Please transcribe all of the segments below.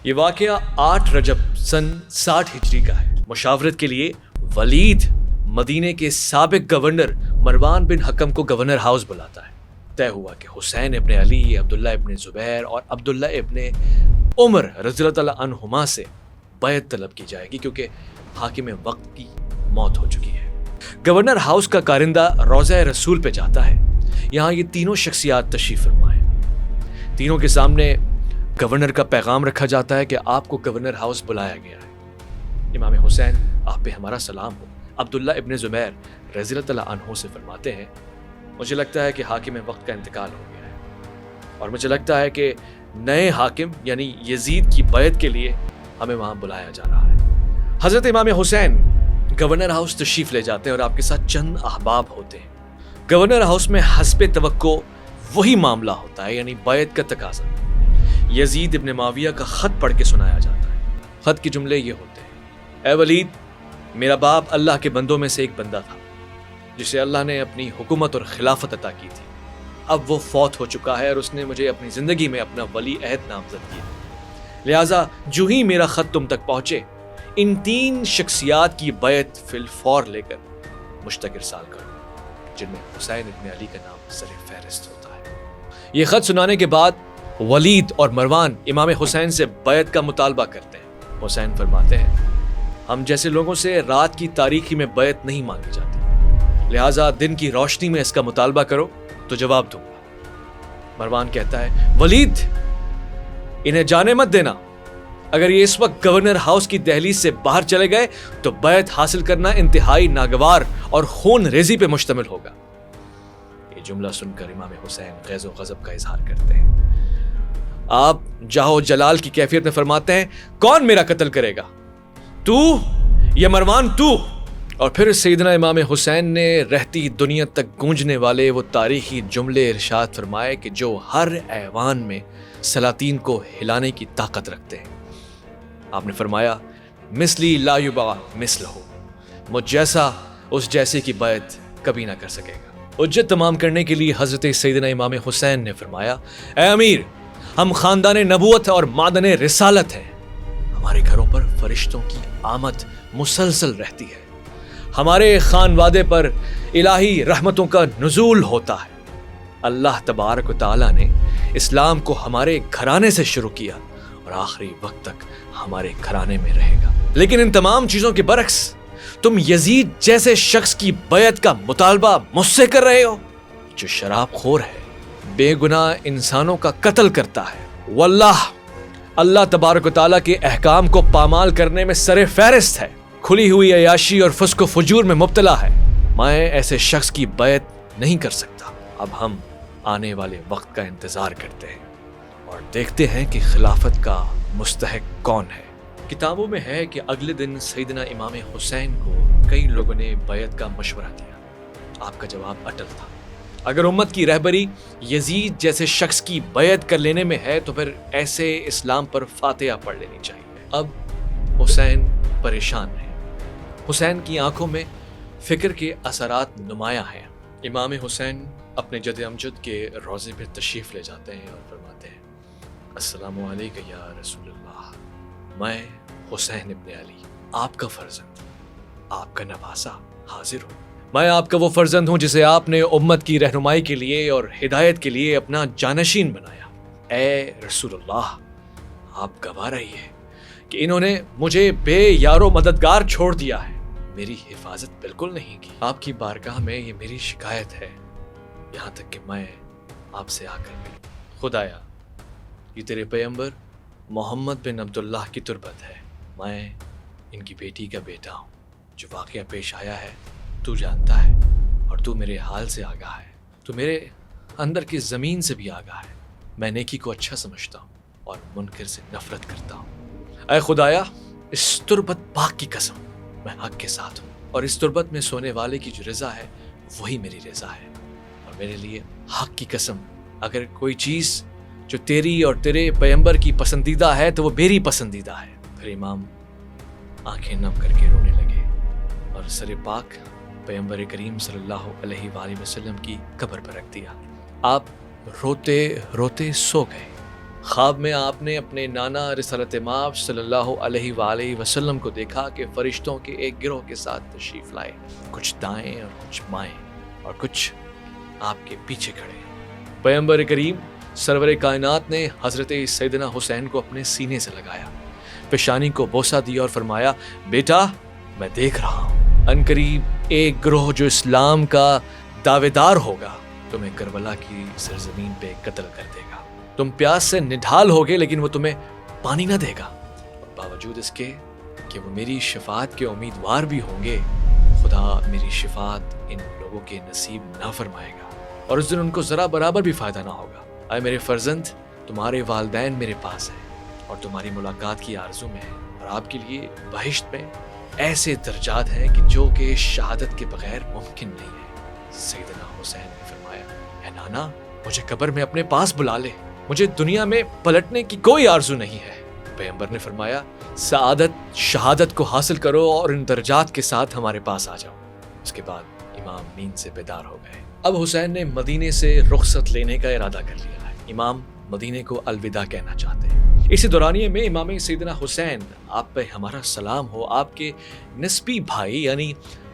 یہ واقعہ 8 رجب سن 60 ہجری کا ہے۔ مشاورت کے لیے ولید مدینے کے سابق گورنر مروان بن حکم کو گورنر ہاؤس بلاتا ہے۔ طے ہوا کہ حسین ابن علی، عبداللہ ابن زبیر اور عبداللہ ابن عمر رضی اللہ تعالیٰ عنہما سے بیعت طلب کی جائے گی، کیونکہ حاکم وقت کی موت ہو چکی ہے۔ گورنر ہاؤس کا کارندہ روضہ رسول پہ جاتا ہے۔ یہاں یہ تینوں شخصیات تشریف فرما ہیں۔ تینوں کے سامنے گورنر کا پیغام رکھا جاتا ہے کہ آپ کو گورنر ہاؤس بلایا گیا ہے۔ امام حسین، آپ پہ ہمارا سلام ہو۔ عبداللہ ابن زبیر رضی اللہ تعالیٰ عنہ سے فرماتے ہیں، مجھے لگتا ہے کہ حاکم وقت کا انتقال ہو گیا ہے، اور مجھے لگتا ہے کہ نئے حاکم یعنی یزید کی بیعت کے لیے ہمیں وہاں بلایا جا رہا ہے۔ حضرت امام حسین گورنر ہاؤس تشریف لے جاتے ہیں اور آپ کے ساتھ چند احباب ہوتے ہیں۔ گورنر ہاؤس میں حسب توقع وہی معاملہ ہوتا ہے، یعنی بیعت کا تقاضا۔ یزید ابن معاویہ کا خط پڑھ کے سنایا جاتا ہے۔ خط کے جملے یہ ہوتے ہیں: اے ولید، میرا باپ اللہ کے بندوں میں سے ایک بندہ تھا جسے اللہ نے اپنی حکومت اور خلافت عطا کی تھی۔ اب وہ فوت ہو چکا ہے اور اس نے مجھے اپنی زندگی میں اپنا ولی عہد نامزد کیا، لہٰذا جو ہی میرا خط تم تک پہنچے، ان 3 شخصیات کی بیعت فی الفور لے کر مجھ تک ارسال کرو، جن میں حسین ابن علی کا نام سر فہرست ہوتا ہے۔ یہ خط سنانے کے بعد ولید اور مروان امام حسین سے بیعت کا مطالبہ کرتے ہیں۔ حسین فرماتے ہیں، ہم جیسے لوگوں سے رات کی تاریکی میں بیعت نہیں مانگی جاتی، لہٰذا دن کی روشنی میں اس کا مطالبہ کرو تو جواب دوں گا۔ مروان کہتا ہے، ولید، انہیں جانے مت دینا۔ اگر یہ اس وقت گورنر ہاؤس کی دہلیز سے باہر چلے گئے تو بیعت حاصل کرنا انتہائی ناگوار اور خون ریزی پہ مشتمل ہوگا۔ یہ جملہ سن کر امام حسین غیظ و غضب کا اظہار کرتے ہیں۔ آپ جاہ و جلال کی کیفیت میں فرماتے ہیں، کون میرا قتل کرے گا، تو یا مروان تو؟ اور پھر سیدنا امام حسین نے رہتی دنیا تک گونجنے والے وہ تاریخی جملے ارشاد فرمائے کہ جو ہر ایوان میں سلاطین کو ہلانے کی طاقت رکھتے ہیں۔ آپ نے فرمایا، مثلی لا یباع مثلہ، مجھ جیسا اس جیسے کی بیعت کبھی نہ کر سکے گا۔ حجت تمام کرنے کے لیے حضرت سیدنا امام حسین نے فرمایا، اے امیر، ہم خاندان نبوت اور معدن رسالت ہیں، ہمارے گھروں پر فرشتوں کی آمد مسلسل رہتی ہے، ہمارے خانوادے پر الہی رحمتوں کا نزول ہوتا ہے۔ اللہ تبارک و تعالیٰ نے اسلام کو ہمارے گھرانے سے شروع کیا اور آخری وقت تک ہمارے گھرانے میں رہے گا۔ لیکن ان تمام چیزوں کے برعکس تم یزید جیسے شخص کی بیعت کا مطالبہ مجھ سے کر رہے ہو، جو شراب خور ہے، بے گناہ انسانوں کا قتل کرتا ہے، واللہ اللہ تبارک و تعالیٰ کے احکام کو پامال کرنے میں سر فہرست ہے، کھلی ہوئی عیاشی اور فسق و فجور میں مبتلا ہے۔ میں ایسے شخص کی بیعت نہیں کر سکتا۔ اب ہم آنے والے وقت کا انتظار کرتے ہیں اور دیکھتے ہیں کہ خلافت کا مستحق کون ہے۔ کتابوں میں ہے کہ اگلے دن سیدنا امام حسین کو کئی لوگوں نے بیعت کا مشورہ دیا۔ آپ کا جواب اٹل تھا، اگر امت کی رہبری یزید جیسے شخص کی بیعت کر لینے میں ہے تو پھر ایسے اسلام پر فاتحہ پڑھ لینی چاہیے۔ اب حسین پریشان ہیں۔ حسین کی آنکھوں میں فکر کے اثرات نمایاں ہیں۔ امام حسین اپنے جد امجد کے روضے پہ تشریف لے جاتے ہیں اور فرماتے ہیں، السلام علیکم یا رسول اللہ، میں حسین ابن علی، آپ کا فرزند، آپ کا نواسہ حاضر ہوں۔ میں آپ کا وہ فرزند ہوں جسے آپ نے امت کی رہنمائی کے لیے اور ہدایت کے لیے اپنا جانشین بنایا۔ اے رسول اللہ، آپ گواہ رہیے کہ انہوں نے مجھے بے یار و مددگار چھوڑ دیا ہے، میری حفاظت بالکل نہیں کی۔ آپ کی بارگاہ میں یہ میری شکایت ہے، یہاں تک کہ میں آپ سے آ کر ملوں۔ خدایا، یہ تیرے پیغمبر محمد بن عبداللہ کی تربت ہے، میں ان کی بیٹی کا بیٹا ہوں۔ جو واقعہ پیش آیا ہے تو جانتا ہے، اور تو میرے حال سے آگاہ ہے، تو میرے اندر کی زمین سے بھی آگاہ ہے۔ میں نیکی کو اچھا سمجھتا ہوں اور منکر سے نفرت کرتا ہوں۔ اے خدایا، اس تربت پاک کی قسم، میں حق کے ساتھ ہوں، اور اس تربت میں سونے والے کی جو رضا ہے وہی میری رضا ہے، اور میرے لیے حق کی قسم اگر کوئی چیز جو تیری اور تیرے پیغمبر کی پسندیدہ ہے تو وہ میری پسندیدہ ہے۔ پھر امام آنکھیں نم کر کے رونے لگے اور سر پاک پیغمبر کریم صلی اللہ علیہ وآلہ وسلم کی قبر پر رکھ دیا۔ آپ روتے روتے سو گئے۔ خواب میں آپ نے اپنے نانا رسالت مآب صلی اللہ علیہ وآلہ وسلم کو دیکھا کہ فرشتوں کے ایک گروہ کے ساتھ تشریف لائے، کچھ دائیں اور کچھ بائیں اور کچھ آپ کے پیچھے کھڑے ہیں۔ پیغمبر کریم سرور کائنات نے حضرت سیدنا حسین کو اپنے سینے سے لگایا، پیشانی کو بوسہ دیا اور فرمایا، بیٹا میں دیکھ رہا ہوں، عنقریب ایک گروہ جو اسلام کا دعوے دار ہوگا تمہیں کربلا کی سرزمین پہ قتل کر دے گا۔ تم پیاس سے نڈھال ہوگے لیکن وہ تمہیں پانی نہ دے گا، اور باوجود اس کے کہ وہ میری شفاعت کے امیدوار بھی ہوں گے، خدا میری شفاعت ان لوگوں کے نصیب نہ فرمائے گا اور اس دن ان کو ذرا برابر بھی فائدہ نہ ہوگا۔ اے میرے فرزند، تمہارے والدین میرے پاس ہیں اور تمہاری ملاقات کی آرزو میں ہیں، اور آپ کے لیے بہشت میں ایسے درجات ہیں کہ جو کہ شہادت کے بغیر ممکن نہیں ہے۔ سیدنا حسین نے فرمایا، اے نانا مجھے قبر میں اپنے پاس بلا لے، مجھے دنیا میں پلٹنے کی کوئی آرزو نہیں ہے۔ پیغمبر نے فرمایا، سعادت شہادت کو حاصل کرو اور ان درجات کے ساتھ ہمارے پاس آ جاؤ۔ اس کے بعد امام نیند سے بیدار ہو گئے۔ اب حسین نے مدینے سے رخصت لینے کا ارادہ کر لیا ہے۔ امام مدینے کو الوداع کہنا چاہتے ہیں۔ اسی دورانیے میں امام سیدنا حسین، آپ پہ ہمارا سلام ہو، آپ کے نسبی بھائی یعنی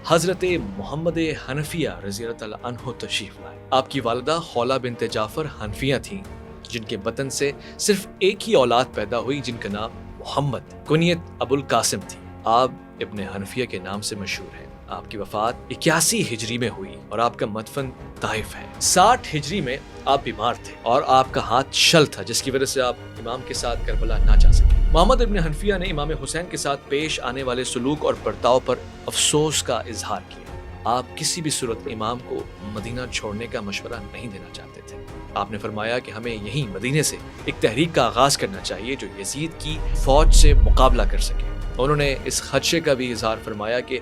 حضرت محمد حنفیہ رضی اللہ تعالیٰ عنہ تشریف لائے۔ آپ کی والدہ خولہ بنت جعفر حنفیہ تھیں، جن کے بطن سے صرف ایک ہی اولاد پیدا ہوئی جن کا نام محمد کنیت ابو القاسم تھی۔ آپ ابن حنفیہ کے نام سے مشہور ہیں۔ آپ کی وفات 81 ہجری میں ہوئی اور آپ کا مدفن طائف ہے۔ 60 ہجری میں آپ بیمار تھے اور آپ کا ہاتھ شل تھا، جس کی وجہ سے آپ امام کے ساتھ کربلا نہ جا سکے۔ محمد ابن حنفیہ نے امام حسین کے ساتھ پیش آنے والے سلوک اور برتاؤ پر افسوس کا اظہار کیا۔ آپ کسی بھی صورت امام کو مدینہ چھوڑنے کا مشورہ نہیں دینا چاہتے تھے۔ آپ نے فرمایا کہ ہمیں یہیں مدینے سے ایک تحریک کا آغاز کرنا چاہیے جو یزید کی فوج سے مقابلہ کر سکے۔ انہوں نے اس خدشے کا بھی اظہار فرمایا کہ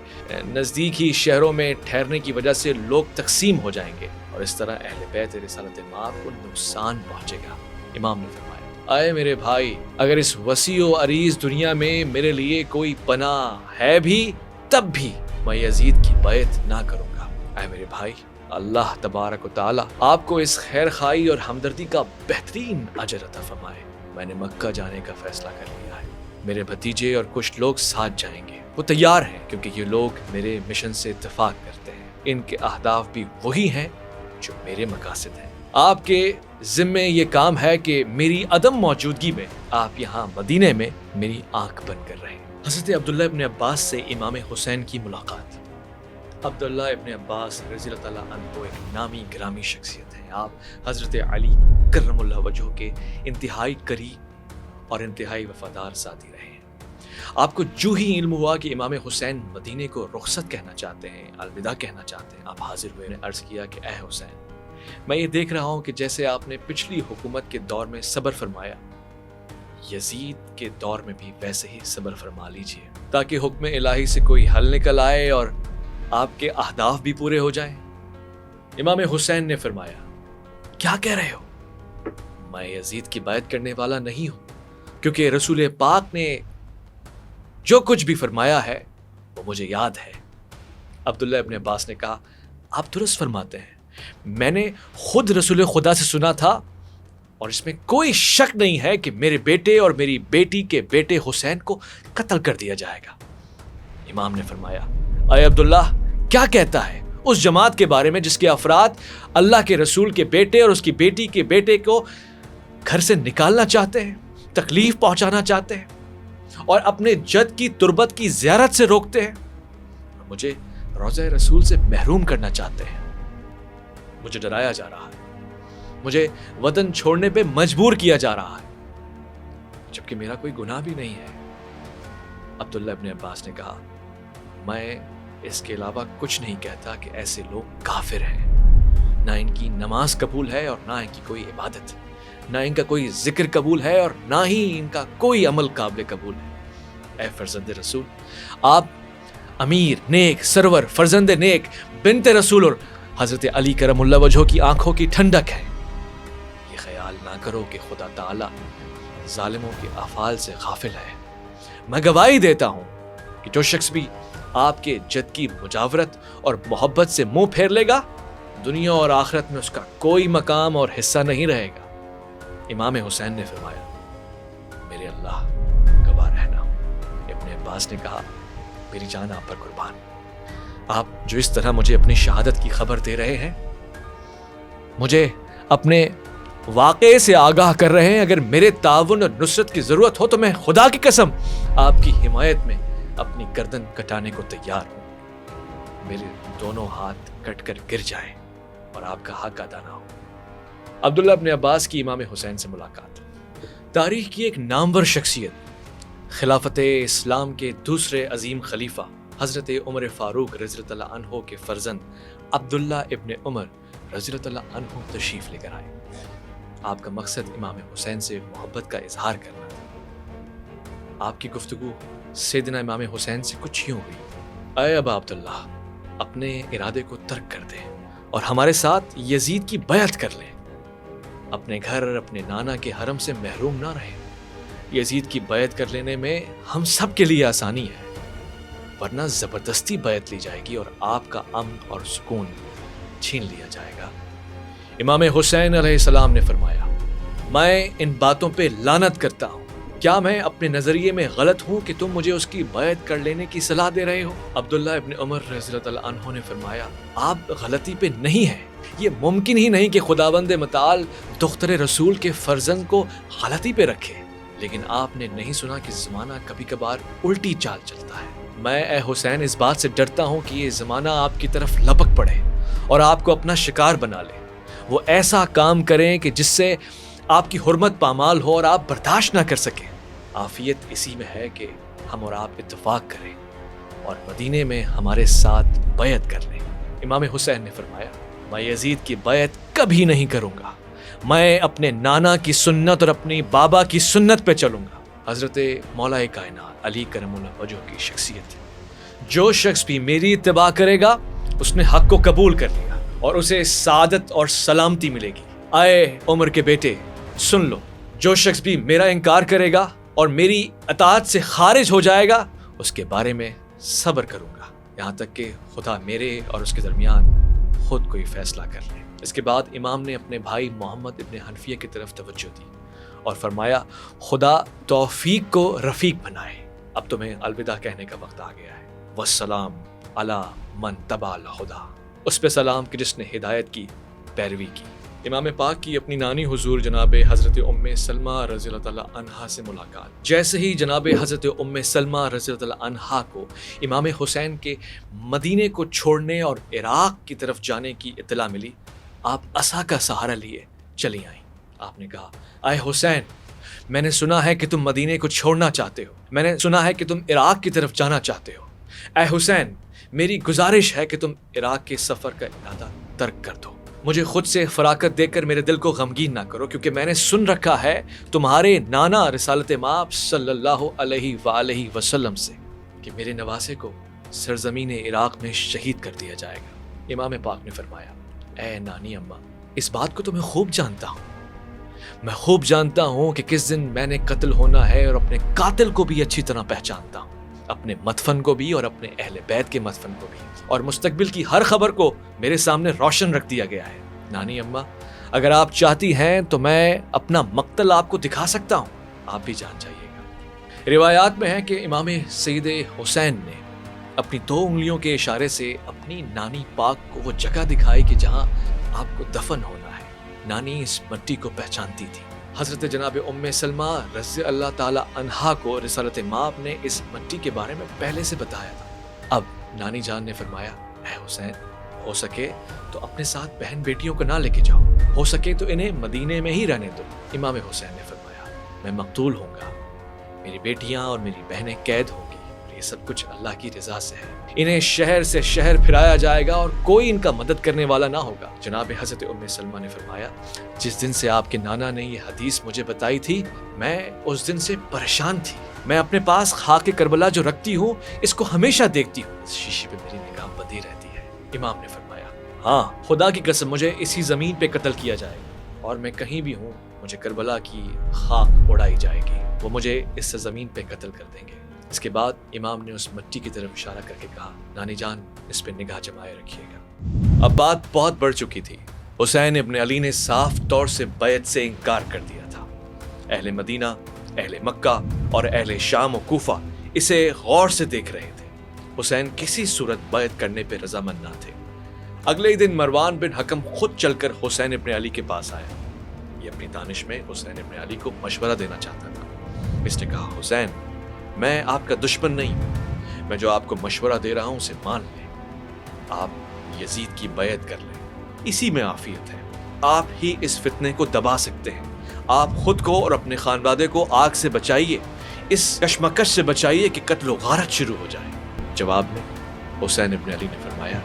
نزدیک ہی شہروں میں ٹھہرنے کی وجہ سے لوگ تقسیم ہو جائیں گے اور اس طرح اہل بیت رسالت مآب کو نقصان پہنچے گا۔ امام نے فرمایا، اے میرے بھائی، اگر اس وسیع و عریض دنیا میں میرے لیے کوئی پناہ ہے بھی تب بھی میں یزید کی بیعت نہ کروں گا۔ اے میرے بھائی، اللہ تبارک و تعالی آپ کو اس خیر خواہی اور ہمدردی کا بہترین اجر عطا فرمائے۔ میں نے مکہ جانے کا فیصلہ کر لیا ہے۔ میرے بھتیجے اور کچھ لوگ ساتھ جائیں گے۔ وہ تیار ہیں کیونکہ یہ لوگ میرے مشن سے اتفاق کرتے ہیں۔ ان کے اہداف بھی وہی ہیں جو میرے مقاصد ہیں۔ آپ کے ذمے یہ کام ہے کہ میری عدم موجودگی میں آپ یہاں مدینے میں میری آنکھ بند کر رہے ہیں۔ حضرت عبداللہ ابن عباس سے امام حسین کی ملاقات۔ عبداللہ ابن عباس رضی اللہ تعالیٰ عنہ ایک نامی گرامی شخصیت ہیں۔ آپ حضرت علی کرم اللہ وجہہ کے انتہائی قریب اور انتہائی وفادار ساتھی رہے ہیں۔ آپ کو جو ہی علم ہوا کہ امام حسین مدینے کو رخصت کہنا چاہتے ہیں، الوداع کہنا چاہتے ہیں، آپ حاضر ہوئے۔ نے عرض کیا کہ اے حسین، میں یہ دیکھ رہا ہوں کہ جیسے آپ نے پچھلی حکومت کے دور میں صبر فرمایا، یزید کے دور میں بھی ویسے ہی صبر فرما لیجئے تاکہ حکم الہی سے کوئی حل نکل آئے اور آپ کے اہداف بھی پورے ہو جائیں۔ امام حسین نے فرمایا، کیا کہہ رہے ہو؟ میں یزید کی بیعت کرنے والا نہیں ہوں، کیونکہ رسول پاک نے جو کچھ بھی فرمایا ہے وہ مجھے یاد ہے۔ عبداللہ ابن عباس نے کہا، آپ درست فرماتے ہیں، میں نے خود رسول خدا سے سنا تھا اور اس میں کوئی شک نہیں ہے کہ میرے بیٹے اور میری بیٹی کے بیٹے حسین کو قتل کر دیا جائے گا۔ امام نے فرمایا، اے عبداللہ، کیا کہتا ہے اس جماعت کے بارے میں جس کے افراد اللہ کے رسول کے بیٹے اور اس کی بیٹی کے بیٹے کو گھر سے نکالنا چاہتے ہیں، تکلیف پہنچانا چاہتے ہیں اور اپنے جد کی تربت کی زیارت سے روکتے ہیں اور مجھے روضہ رسول سے محروم کرنا چاہتے ہیں؟ مجھے ڈرایا جا رہا ہے، مجھے وطن چھوڑنے پہ مجبور کیا جا رہا ہے، جبکہ میرا کوئی گناہ بھی نہیں ہے۔ عبداللہ ابن عباس نے کہا، میں اس کے علاوہ کچھ نہیں کہتا کہ ایسے لوگ کافر ہیں، نہ ان کی نماز قبول ہے اور نہ ان کی کوئی عبادت، نہ ان کا کوئی ذکر قبول ہے اور نہ ہی ان کا کوئی عمل قابل قبول ہے۔ اے فرزند رسول، آپ امیر، نیک، سرور، فرزند نیک، بنت رسول اور حضرت علی کرم اللہ وجہہ کی آنکھوں کی ٹھنڈک ہے۔ یہ خیال نہ کرو کہ خدا تعالی ظالموں کے افعال سے غافل ہے۔ میں گواہی دیتا ہوں کہ جو شخص بھی آپ کے جد کی مجاورت اور محبت سے منہ پھیر لے گا، دنیا اور آخرت میں اس کا کوئی مقام اور حصہ نہیں رہے گا۔ امام حسین نے فرمایا میرے اللہ گواہ رہنا۔ ابن عباس نے کہا میری جان آپ پر قربان، آپ جو اس طرح مجھے اپنی شہادت کی خبر دے رہے ہیں، مجھے اپنے واقعے سے آگاہ کر رہے ہیں، اگر میرے تعاون اور نصرت کی ضرورت ہو تو میں خدا کی قسم آپ کی حمایت میں اپنی گردن کٹانے کو تیار ہوں، میرے دونوں ہاتھ کٹ کر گر جائیں اور آپ کا حق ادا نہ ہو۔ عبداللہ ابن عباس کی امام حسین سے ملاقات۔ تاریخ کی ایک نامور شخصیت، خلافت اسلام کے دوسرے عظیم خلیفہ حضرت عمر فاروق رضی اللہ عنہ کے فرزند عبداللہ ابن عمر رضی اللہ عنہ تشریف لے کر آئے۔ آپ کا مقصد امام حسین سے محبت کا اظہار کرنا تھا۔ آپ کی گفتگو سیدنا امام حسین سے کچھ یوں ہوئی، اے ابا عبداللہ، اپنے ارادے کو ترک کر دیں اور ہمارے ساتھ یزید کی بیعت کر لیں، اپنے گھر اپنے نانا کے حرم سے محروم نہ رہیں۔ یزید کی بیعت کر لینے میں ہم سب کے لیے آسانی ہے، ورنہ زبردستی بیعت لی جائے گی اور آپ کا امن اور سکون چھین لیا جائے گا۔ امام حسین علیہ السلام نے فرمایا میں ان باتوں پہ لعنت کرتا ہوں، کیا میں اپنے نظریے میں غلط ہوں کہ تم مجھے اس کی بیعت کر لینے کی صلاح دے رہے ہو؟ عبداللہ ابن عمر رضی اللہ عنہ نے فرمایا آپ غلطی پہ نہیں ہیں، یہ ممکن ہی نہیں کہ خداوند متعال دختر رسول کے فرزند کو غلطی پہ رکھے، لیکن آپ نے نہیں سنا کہ زمانہ کبھی کبھار الٹی چال چلتا ہے۔ میں اے حسین اس بات سے ڈرتا ہوں کہ یہ زمانہ آپ کی طرف لپک پڑے اور آپ کو اپنا شکار بنا لے، وہ ایسا کام کریں کہ جس سے آپ کی حرمت پامال ہو اور آپ برداشت نہ کر سکیں۔ عافیت اسی میں ہے کہ ہم اور آپ اتفاق کریں اور مدینے میں ہمارے ساتھ بیعت کر لیں۔ امام حسین نے فرمایا میں یزید کی بیعت کبھی نہیں کروں گا، میں اپنے نانا کی سنت اور اپنی بابا کی سنت پہ چلوں گا۔ حضرت مولا کائنات علی کرم اللہ وجہ کی شخصیت، جو شخص بھی میری اتباع کرے گا اس نے حق کو قبول کر لیا اور اسے سعادت اور سلامتی ملے گی۔ اے عمر کے بیٹے سن لو، جو شخص بھی میرا انکار کرے گا اور میری اطاعت سے خارج ہو جائے گا اس کے بارے میں صبر کروں گا یہاں تک کہ خدا میرے اور اس کے درمیان خود کوئی فیصلہ کر لے۔ اس کے بعد امام نے اپنے بھائی محمد ابن حنفیہ کی طرف توجہ دی اور فرمایا خدا توفیق کو رفیق بنائے، اب تمہیں الوداع کہنے کا وقت آ گیا ہے۔ والسلام علی من تبع الہدی، اس پہ سلام کہ جس نے ہدایت کی پیروی کی۔ امام پاک کی اپنی نانی حضور جناب حضرت ام سلمہ رضی اللہ عنہا سے ملاقات۔ جیسے ہی جناب حضرت ام سلمہ رضی اللہ عنہا کو امام حسین کے مدینے کو چھوڑنے اور عراق کی طرف جانے کی اطلاع ملی، آپ عصا کا سہارا لیے چلی آئیں۔ آپ نے کہا اے حسین، میں نے سنا ہے کہ تم مدینے کو چھوڑنا چاہتے ہو، میں نے سنا ہے کہ تم عراق کی طرف جانا چاہتے ہو۔ اے حسین، میری گزارش ہے کہ تم عراق کے سفر کا ارادہ ترک کر دو، مجھے خود سے فراقت دے کر میرے دل کو غمگین نہ کرو، کیونکہ میں نے سن رکھا ہے تمہارے نانا رسالت مآب صلی اللہ علیہ وآلہ وسلم سے کہ میرے نواسے کو سرزمین عراق میں شہید کر دیا جائے گا۔ امام پاک نے فرمایا اے نانی اماں، اس بات کو تو میں خوب جانتا ہوں، میں خوب جانتا ہوں کہ کس دن میں نے قتل ہونا ہے اور اپنے قاتل کو بھی اچھی طرح پہچانتا ہوں، اپنے مدفن کو بھی اور اپنے اہل بیت کے مدفن کو بھی، اور مستقبل کی ہر خبر کو میرے سامنے روشن رکھ دیا گیا ہے۔ نانی اماں، اگر آپ چاہتی ہیں تو میں اپنا مقتل آپ کو دکھا سکتا ہوں، آپ بھی جان جائیے گا۔ روایات میں ہے کہ امام سید حسین نے اپنی 2 انگلیوں کے اشارے سے اپنی نانی پاک کو وہ جگہ دکھائی کہ جہاں آپ کو دفن ہونا ہے۔ نانی اس مٹی کو پہچانتی تھی۔ حضرت جناب ام سلمہ رضی اللہ تعالی عنہا کو رسالت مآب نے اس مٹی کے بارے میں پہلے سے بتایا تھا۔ اب نانی جان نے فرمایا اے حسین، ہو سکے تو اپنے ساتھ بہن بیٹیوں کو نہ لے کے جاؤ، ہو سکے تو انہیں مدینے میں ہی رہنے دو۔ امام حسین نے فرمایا میں مقتول ہوں گا، میری بیٹیاں اور میری بہنیں قید ہوں گی، اور یہ سب کچھ اللہ کی رضا سے ہے۔ انہیں شہر سے شہر پھرایا جائے گا اور کوئی ان کا مدد کرنے والا نہ ہوگا۔ جناب حضرت ام سلمہ نے فرمایا جس دن سے آپ کے نانا نے یہ حدیث مجھے بتائی تھی، میں اس دن سے پریشان تھی۔ میں اپنے پاس خاک کربلا جو رکھتی ہوں اس کو ہمیشہ دیکھتی ہوں، اس شیشے پہ میری نگاہ بندھی رہتی ہے۔ امام نے فرمایا ہاں، خدا کی قسم مجھے اسی زمین پہ قتل کیا جائے گا، اور میں کہیں بھی ہوں مجھے کربلا کی خاک اڑائی جائے گی، وہ مجھے اس زمین پہ قتل کر دیں گے۔ اس کے بعد امام نے اس مٹی کی طرف اشارہ کر کے کہا نانی جان، اس پہ نگاہ جمائے رکھیے گا۔ اب بات بہت بڑھ چکی تھی۔ حسین ابن علی نے صاف طور سے بیعت سے انکار کر دیا تھا۔ اہل مدینہ، اہل مکہ اور اہل شام و کوفہ اسے غور سے دیکھ رہے تھے۔ حسین کسی صورت بیعت کرنے پہ رضامند نہ تھے۔ اگلے دن مروان بن حکم خود چل کر حسین ابن علی کے پاس آیا۔ یہ اپنی دانش میں حسین ابن علی کو مشورہ دینا چاہتا تھا۔ اس نے کہا، حسین، میں آپ کا دشمن نہیں ہوں، میں جو آپ کو مشورہ دے رہا ہوں اسے مان لیں۔ آپ یزید کی بیعت کر لیں، اسی میں عافیت ہے۔ آپ ہی اس فتنے کو دبا سکتے ہیں۔ آپ خود کو اور اپنے خانوادے کو آگ سے بچائیے، اس کشمکش سے بچائیے کہ قتل و غارت شروع ہو جائے۔ جواب میں حسین ابن علی نے فرمایا،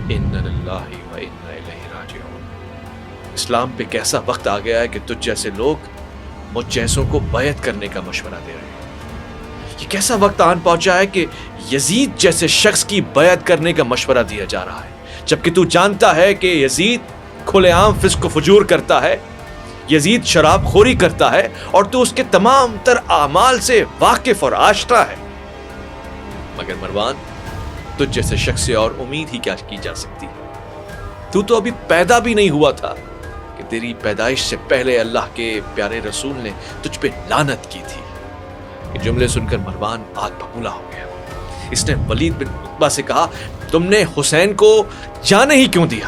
اِنَّ لِلَّهِ وَإِنَّا إِلَيْهِ رَاجِعُونَ۔ اسلام پہ کیسا وقت آ گیا ہے کہ تجھ جیسے لوگ مجھ جیسوں کو بیعت کرنے کا مشورہ دے رہے ہیں۔ یہ کیسا وقت آن پہنچا ہے کہ یزید جیسے شخص کی بیعت کرنے کا مشورہ دیا جا رہا ہے، جبکہ تو جانتا ہے کہ یزید کھلے عام فسق و فجور کرتا ہے، یزید شراب خوری کرتا ہے، اور تو اس کے تمام تر اعمال سے واقف اور آشنا ہے۔ مگر مروان، تجھ جیسے شخص سے اور امید ہی کیا کی جا سکتی ہے؟ تو ابھی پیدا بھی نہیں ہوا تھا کہ تیری پیدائش سے پہلے اللہ کے پیارے رسول نے تجھ پہ لعنت کی تھی۔ یہ جملے سن کر مروان آگ ببولا ہو گیا۔ اس نے ولید بن عتبہ سے کہا، تم نے حسین کو جانے ہی کیوں دیا؟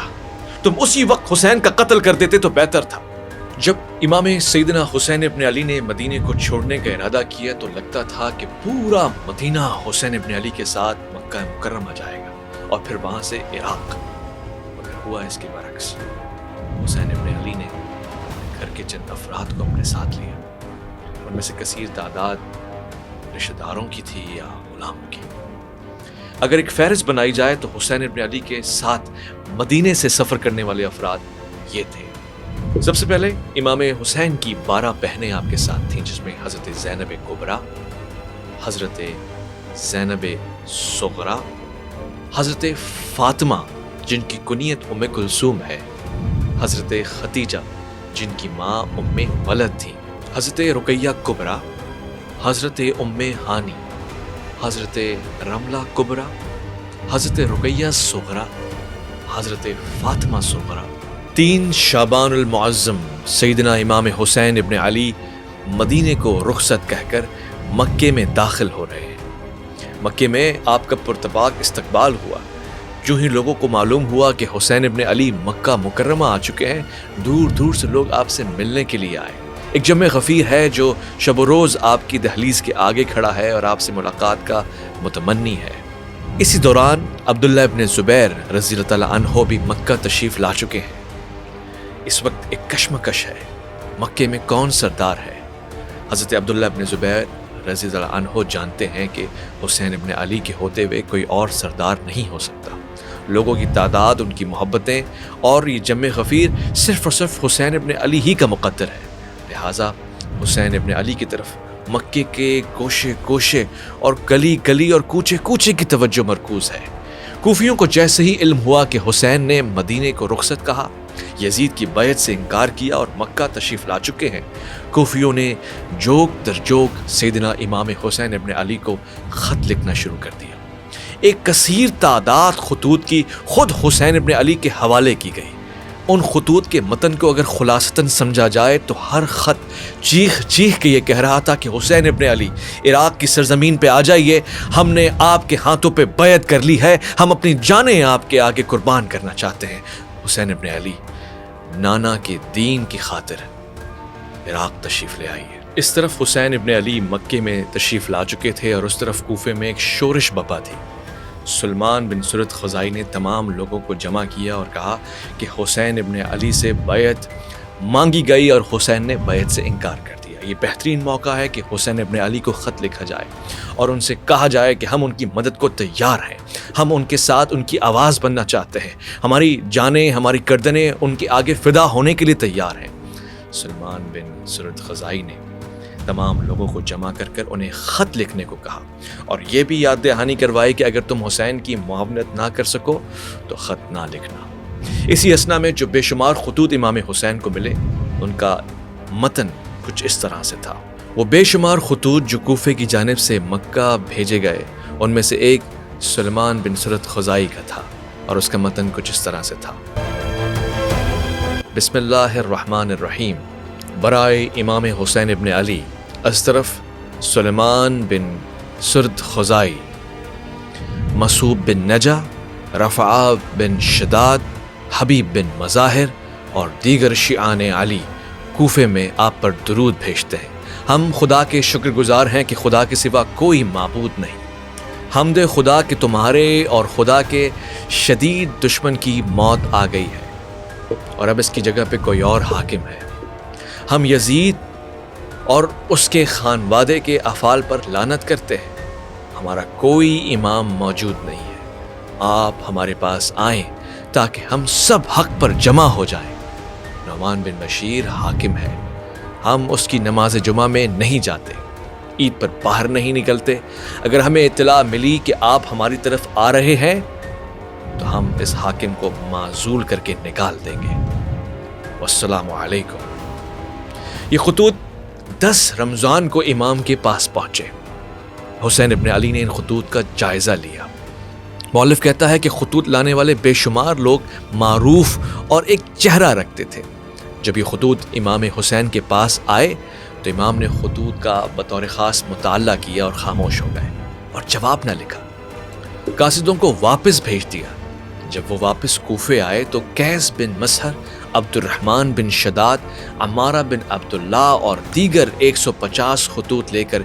تم اسی وقت حسین کا قتل کر دیتے تو بہتر تھا۔ جب امام سیدنا حسین ابن علی نے مدینے کو چھوڑنے کا ارادہ کیا تو لگتا تھا کہ پورا مدینہ حسین ابن علی کے ساتھ مکہ مکرمہ جائے گا اور پھر وہاں سے عراق۔ مگر ہوا اس کے برعکس۔ حسین ابن علی نے گھر کے چند افراد کو اپنے ساتھ لیا۔ ان میں سے کثیر تعداد رشتہ داروں کی تھی یا غلاموں کی۔ اگر ایک فہرست بنائی جائے تو حسین ابن علی کے ساتھ مدینے سے سفر کرنے والے افراد یہ تھے۔ سب سے پہلے امام حسین کی 12 بہنیں آپ کے ساتھ تھیں، جس میں حضرت زینب کبریٰ، حضرت زینب صغریٰ، حضرت فاطمہ جن کی کنیت ام کلثوم ہے، حضرت ختیجہ جن کی ماں ام ولد تھیں، حضرت رقیہ کبریٰ، حضرت ام ہانی، حضرت رملہ کبریٰ، حضرت رقیہ صغریٰ، حضرت فاطمہ صغریٰ۔ 3 شعبان المعظم سیدنا امام حسین ابن علی مدینے کو رخصت کہہ کر مکے میں داخل ہو رہے ہیں۔ مکے میں آپ کا پرتپاک استقبال ہوا۔ جو ہی لوگوں کو معلوم ہوا کہ حسین ابن علی مکہ مکرمہ آ چکے ہیں، دور دور سے لوگ آپ سے ملنے کے لیے آئے۔ ایک جمع غفیر ہے جو شب و روز آپ کی دہلیز کے آگے کھڑا ہے اور آپ سے ملاقات کا متمنی ہے۔ اسی دوران عبداللہ ابن زبیر رضی اللہ تعالیٰ عنہ بھی مکہ تشریف لا چکے ہیں۔ اس وقت ایک کشمکش ہے، مکے میں کون سردار ہے؟ حضرت عبداللہ ابن زبیر رضی اللہ عنہ جانتے ہیں کہ حسین ابن علی کے ہوتے ہوئے کوئی اور سردار نہیں ہو سکتا۔ لوگوں کی تعداد، ان کی محبتیں اور یہ جمع غفیر صرف اور صرف حسین ابن علی ہی کا مقدر ہے۔ لہٰذا حسین ابن علی کی طرف مکے کے گوشے گوشے اور گلی گلی اور کوچے کوچے کی توجہ مرکوز ہے۔ کوفیوں کو جیسے ہی علم ہوا کہ حسین نے مدینے کو رخصت کہا، یزید کی بیعت سے انکار کیا اور مکہ تشریف لا چکے ہیں، کوفیوں نے جوک در جوک سیدنا امام حسین ابن علی کو خط لکھنا شروع کر دیا۔ ایک کثیر تعداد خطوط کی خود حسین ابن علی کے حوالے کی گئی۔ ان خطوط کے متن کو اگر خلاصتاً سمجھا جائے تو ہر خط چیخ چیخ کے یہ کہہ رہا تھا کہ حسین ابن علی، عراق کی سرزمین پہ آ جائیے، ہم نے آپ کے ہاتھوں پہ بیعت کر لی ہے، ہم اپنی جانیں آپ کے آگے قربان کرنا چاہتے ہیں۔ حسین ابن علی، نانا کے دین کی خاطر عراق تشریف لے آئیے۔ اس طرف حسین ابن علی مکے میں تشریف لا چکے تھے اور اس طرف کوفے میں ایک شورش بپا تھی۔ سلمان بن سرد خزائی نے تمام لوگوں کو جمع کیا اور کہا کہ حسین ابن علی سے بیعت مانگی گئی اور حسین نے بیعت سے انکار کر دیا۔ یہ بہترین موقع ہے کہ حسین ابن علی کو خط لکھا جائے اور ان سے کہا جائے کہ ہم ان کی مدد کو تیار ہیں، ہم ان کے ساتھ ان کی آواز بننا چاہتے ہیں، ہماری جانیں، ہماری گردنیں ان کے آگے فدا ہونے کے لیے تیار ہیں۔ سلمان بن سرد خزائی نے تمام لوگوں کو جمع کر کر انہیں خط لکھنے کو کہا اور یہ بھی یاد دہانی کروائی کہ اگر تم حسین کی معاونت نہ کر سکو تو خط نہ لکھنا۔ اسی اثنا میں جو بے شمار خطوط امام حسین کو ملے، ان کا متن کچھ اس طرح سے تھا۔ وہ بے شمار خطوط جو کوفے کی جانب سے مکہ بھیجے گئے، ان میں سے ایک سلمان بن سرد خزائی کا تھا اور اس کا متن کچھ اس طرح سے تھا: بسم اللہ الرحمن الرحیم، برائے امام حسین ابن علی از طرف سلیمان بن سرد خزائی، مسعود بن نجا، رفعہ بن شداد، حبیب بن مظاہر اور دیگر شیعان علی کوفے میں آپ پر درود بھیجتے ہیں۔ ہم خدا کے شکر گزار ہیں کہ خدا کے سوا کوئی معبود نہیں۔ حمد خدا کہ تمہارے اور خدا کے شدید دشمن کی موت آ گئی ہے اور اب اس کی جگہ پہ کوئی اور حاکم ہے۔ ہم یزید اور اس کے خانوادے کے افعال پر لعنت کرتے ہیں۔ ہمارا کوئی امام موجود نہیں ہے۔ آپ ہمارے پاس آئیں تاکہ ہم سب حق پر جمع ہو جائیں۔ نعمان بن بشیر حاکم ہے۔ ہم اس کی نماز جمعہ میں نہیں جاتے، عید پر باہر نہیں نکلتے۔ اگر ہمیں اطلاع ملی کہ آپ ہماری طرف آ رہے ہیں تو ہم اس حاکم کو معزول کر کے نکال دیں گے۔ والسلام علیکم۔ یہ خطوط 10 رمضان کو امام کے پاس پہنچے۔ حسین ابن علی نے ان خطوط کا جائزہ لیا۔ مؤلف کہتا ہے کہ خطوط لانے والے بے شمار لوگ معروف اور ایک چہرہ رکھتے تھے۔ جب یہ خطوط امام حسین کے پاس آئے تو امام نے خطوط کا بطور خاص مطالعہ کیا اور خاموش ہو گئے اور جواب نہ لکھا۔ قاصدوں کو واپس بھیج دیا۔ جب وہ واپس کوفے آئے تو قیس بن مسہر، عبد الرحمن بن شداد، عمارہ بن عبداللہ اور دیگر 150 خطوط لے کر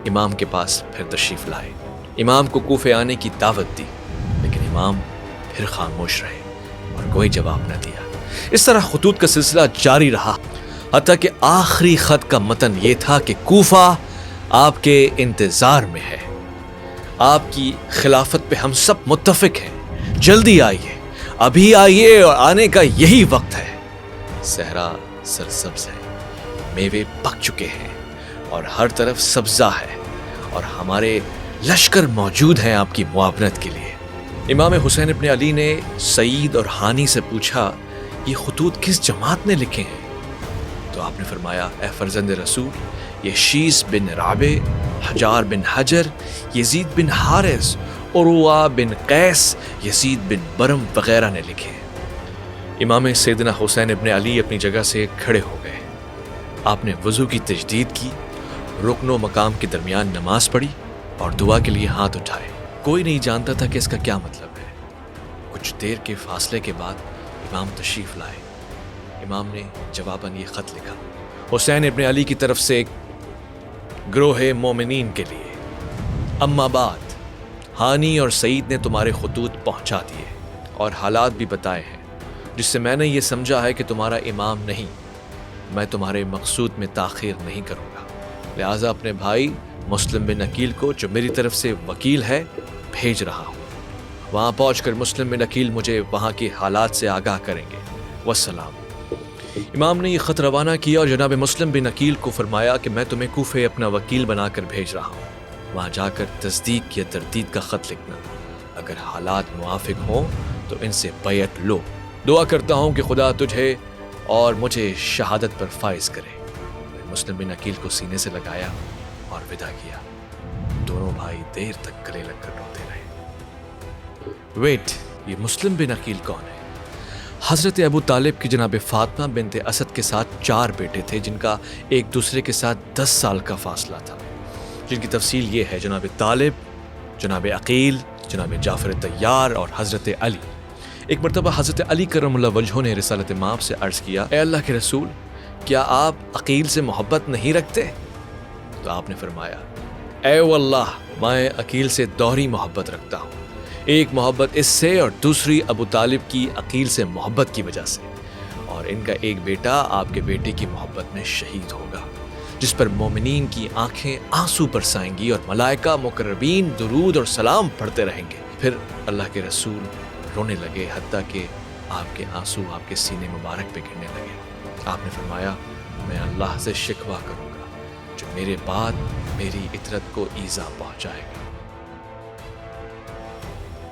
امام کے پاس پھر تشریف لائے۔ امام کو کوفے آنے کی دعوت دی، لیکن امام پھر خاموش رہے اور کوئی جواب نہ دیا۔ اس طرح خطوط کا سلسلہ جاری رہا، حتیٰ کہ آخری خط کا متن یہ تھا کہ کوفہ آپ کے انتظار میں ہے، آپ کی خلافت پہ ہم سب متفق ہیں، جلدی آئیے، ابھی آئیے اور آنے کا یہی وقت ہے۔ صحرا سرسبز ہے، میوے پک چکے ہیں اور ہر طرف سبزہ ہے اور ہمارے لشکر موجود ہیں آپ کی معاونت کے لیے۔ امام حسین ابن علی نے سعید اور ہانی سے پوچھا، یہ خطوط کس جماعت نے لکھے ہیں؟ تو آپ نے فرمایا، اے فرزند رسول، یہ شیس بن رابع، حجار بن حجر، یزید بن حارث، عروہ بن قیس، یزید بن برم وغیرہ نے لکھے ہیں۔ امام سیدنا حسین ابن علی اپنی جگہ سے کھڑے ہو گئے۔ آپ نے وضو کی تجدید کی، رکن و مقام کے درمیان نماز پڑھی اور دعا کے لیے ہاتھ اٹھائے۔ کوئی نہیں جانتا تھا کہ اس کا کیا مطلب ہے۔ کچھ دیر کے فاصلے کے بعد امام تشریف لائے۔ امام نے جواباً یہ خط لکھا، حسین ابن علی کی طرف سے گروہ مومنین کے لیے، اما بعد، ہانی اور سعید نے تمہارے خطوط پہنچا دیے اور حالات بھی بتائے ہیں، جس سے میں نے یہ سمجھا ہے کہ تمہارا امام نہیں، میں تمہارے مقصود میں تاخیر نہیں کروں گا، لہٰذا اپنے بھائی مسلم بن عقیل کو، جو میری طرف سے وکیل ہے، بھیج رہا ہوں۔ وہاں پہنچ کر مسلم بن عقیل مجھے وہاں کے حالات سے آگاہ کریں گے۔ والسلام۔ امام نے یہ خط روانہ کیا اور جناب مسلم بن عقیل کو فرمایا کہ میں تمہیں کوفے اپنا وکیل بنا کر بھیج رہا ہوں، وہاں جا کر تصدیق یا تردید کا خط لکھنا، اگر حالات موافق ہوں تو ان سے بیعت لو۔ دعا کرتا ہوں کہ خدا تجھے اور مجھے شہادت پر فائز کرے۔ مسلم بن عقیل کو سینے سے لگایا اور ودا کیا۔ دونوں بھائی دیر تک گلے لگ کر روتے رہے۔ ویٹ، یہ مسلم بن عقیل کون ہے؟ حضرت ابو طالب کی جناب فاطمہ بنت اسد کے ساتھ 4 بیٹے تھے، جن کا ایک دوسرے کے ساتھ 10 سال کا فاصلہ تھا، جن کی تفصیل یہ ہے: جناب طالب، جناب عقیل، جناب جعفر طیار اور حضرت علی۔ ایک مرتبہ حضرت علی کرم اللہ وجہہ نے رسالت مآب سے عرض کیا، اے اللہ کے رسول، کیا آپ عقیل سے محبت نہیں رکھتے؟ تو آپ نے فرمایا، اے واللہ، میں عقیل سے دوہری محبت رکھتا ہوں، ایک محبت اس سے اور دوسری ابو طالب کی عقیل سے محبت کی وجہ سے، اور ان کا ایک بیٹا آپ کے بیٹے کی محبت میں شہید ہوگا، جس پر مومنین کی آنکھیں آنسو برسائیں گی اور ملائکہ مقربین درود اور سلام پڑھتے رہیں گے۔ پھر اللہ کے رسول رونے لگے، حتیٰ کہ آپ کے آنسو آپ کے سینے مبارک پہ گرنے لگے۔ آپ نے فرمایا، میں اللہ سے شکوہ کروں گا جو میرے بعد میری اطرت کو ایذا پہنچائے گا۔